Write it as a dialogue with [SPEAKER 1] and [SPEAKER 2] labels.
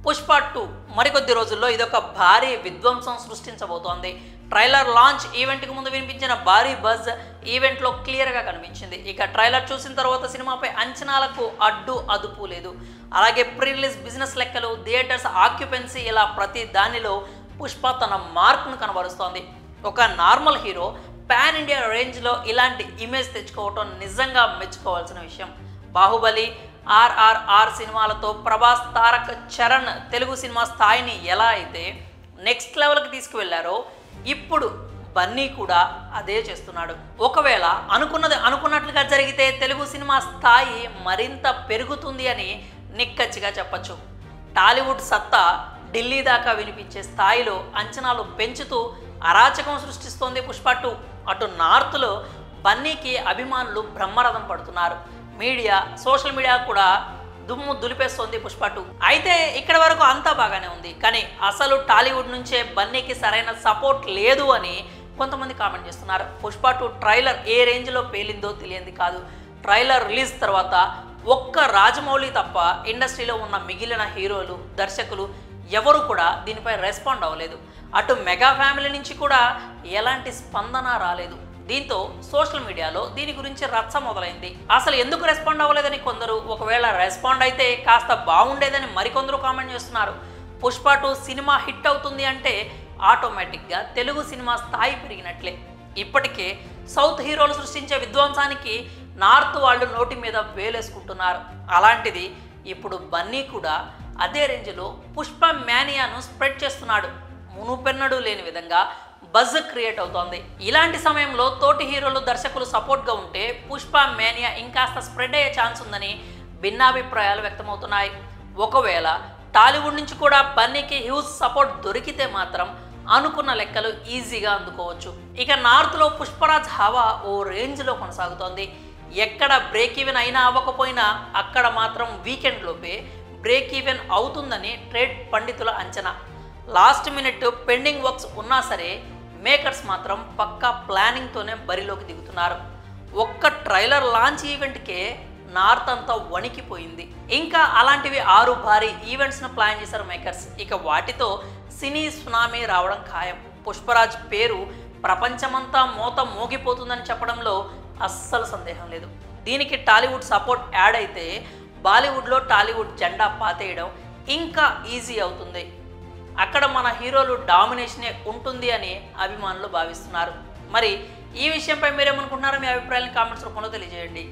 [SPEAKER 1] పుష్ప 2 మరికొద్ది రోజుల్లో ఇదొక భారీ విధ్వంసం సృష్టించబోతోంది. ట్రైలర్ లాంచ్ ఈవెంట్కి ముందు వినిపించిన భారీ బజ్ ఈవెంట్లో క్లియర్గా కనిపించింది. ఇక ట్రైలర్ చూసిన తర్వాత సినిమాపై అంచనాలకు అడ్డు అదుపు లేదు. అలాగే ప్రీ రిలీజ్ బిజినెస్ లెక్కలు, థియేటర్స్ ఆక్యుపెన్సీ, ఇలా ప్రతి దానిలో పుష్ప తన మార్కును కనబరుస్తోంది. ఒక నార్మల్ హీరో పాన్ ఇండియా రేంజ్లో ఇలాంటి ఇమేజ్ తెచ్చుకోవటం నిజంగా మెచ్చుకోవాల్సిన విషయం. బాహుబలి, RRR సినిమాలతో ప్రభాస్, తారక్, చరణ్ తెలుగు సినిమా స్థాయిని ఎలా అయితే నెక్స్ట్ లెవెల్కి తీసుకువెళ్లారో ఇప్పుడు బన్నీ కూడా అదే చేస్తున్నాడు. ఒకవేళ అనుకున్నది అనుకున్నట్లుగా జరిగితే తెలుగు సినిమా స్థాయి మరింత పెరుగుతుంది అని నిక్కచ్చిగా చెప్పచ్చు. టాలీవుడ్ సత్తా ఢిల్లీ దాకా వినిపించే స్థాయిలో అంచనాలు పెంచుతూ అరాచకం సృష్టిస్తోంది పుష్ప 2. అటు నార్త్లో బన్నీకి అభిమానులు బ్రహ్మరథం పడుతున్నారు. మీడియా, సోషల్ మీడియా కూడా దుమ్ము దులిపేస్తోంది పుష్ప 2. అయితే ఇక్కడ వరకు అంతా బాగానే ఉంది, కానీ అసలు టాలీవుడ్ నుంచే బన్నీకి సరైన సపోర్ట్ లేదు అని కొంతమంది కామెంట్ చేస్తున్నారు. పుష్ప 2 ట్రైలర్ ఏ రేంజ్లో పేలిందో తెలియంది కాదు. ట్రైలర్ రిలీజ్ తర్వాత ఒక్క రాజమౌళి తప్ప ఇండస్ట్రీలో ఉన్న మిగిలిన హీరోలు, దర్శకులు ఎవరు కూడా దీనిపై రెస్పాండ్ అవ్వలేదు. అటు మెగా ఫ్యామిలీ నుంచి కూడా ఎలాంటి స్పందన రాలేదు. దీంతో సోషల్ మీడియాలో దీని గురించి రచ్చ మొదలైంది. అసలు ఎందుకు రెస్పాండ్ అవ్వలేదని కొందరు, ఒకవేళ రెస్పాండ్ అయితే కాస్త బాగుండేదని మరికొందరు కామెంట్ చేస్తున్నారు. పుష్ప 2 సినిమా హిట్ అవుతుంది అంటే ఆటోమేటిక్గా తెలుగు సినిమా స్థాయి పెరిగినట్లే. ఇప్పటికే సౌత్ హీరోలు సృష్టించే విధ్వంసానికి నార్త్ వాళ్ళు నోటి మీద వేలేసుకుంటున్నారు. అలాంటిది ఇప్పుడు బన్నీ కూడా అదే రేంజ్లో పుష్ప మ్యానియాను స్ప్రెడ్ చేస్తున్నాడు. మునుపెన్నడూ లేని విధంగా బజ్ క్రియేట్ అవుతోంది. ఇలాంటి సమయంలో తోటి హీరోలు, దర్శకులు సపోర్ట్గా ఉంటే పుష్ప మ్యానియా ఇంకాస్త స్ప్రెడ్ అయ్యే ఛాన్స్ ఉందని భిన్నాభిప్రాయాలు వ్యక్తమవుతున్నాయి. ఒకవేళ టాలీవుడ్ నుంచి కూడా బన్నీకి హ్యూజ్ సపోర్ట్ దొరికితే మాత్రం అనుకున్న లెక్కలు ఈజీగా అందుకోవచ్చు. ఇక నార్త్లో పుష్పరాజ్ హవా ఓ రేంజ్లో కొనసాగుతోంది. ఎక్కడ బ్రేక్ ఈవెన్ అయినా అవ్వకపోయినా అక్కడ మాత్రం వీకెండ్లోపే బ్రేక్ ఈవెన్ అవుతుందని ట్రేడ్ పండితుల అంచనా. లాస్ట్ మినిట్ పెండింగ్ వర్క్స్ ఉన్నా సరే మేకర్స్ మాత్రం పక్కా ప్లానింగ్తోనే బరిలోకి దిగుతున్నారు. ఒక్క ట్రైలర్ లాంచ్ ఈవెంట్కే నార్త్ అంతా వణికిపోయింది. ఇంకా అలాంటివి 6 భారీ ఈవెంట్స్ను ప్లాన్ చేశారు మేకర్స్. ఇక వాటితో సినీ సునామీ రావడం ఖాయం. పుష్పరాజ్ పేరు ప్రపంచమంతా మోత మోగిపోతుందని చెప్పడంలో అస్సలు సందేహం లేదు. దీనికి టాలీవుడ్ సపోర్ట్ యాడ్ అయితే బాలీవుడ్లో టాలీవుడ్ జెండా పాతేయడం ఇంకా ఈజీ అవుతుంది. అక్కడ మన హీరోలు డామినేషనే ఉంటుంది అని అభిమానులు భావిస్తున్నారు. మరి ఈ విషయంపై మీరేమనుకుంటున్నారో మీ అభిప్రాయాలను కామెంట్స్ రూపంలో తెలియజేయండి.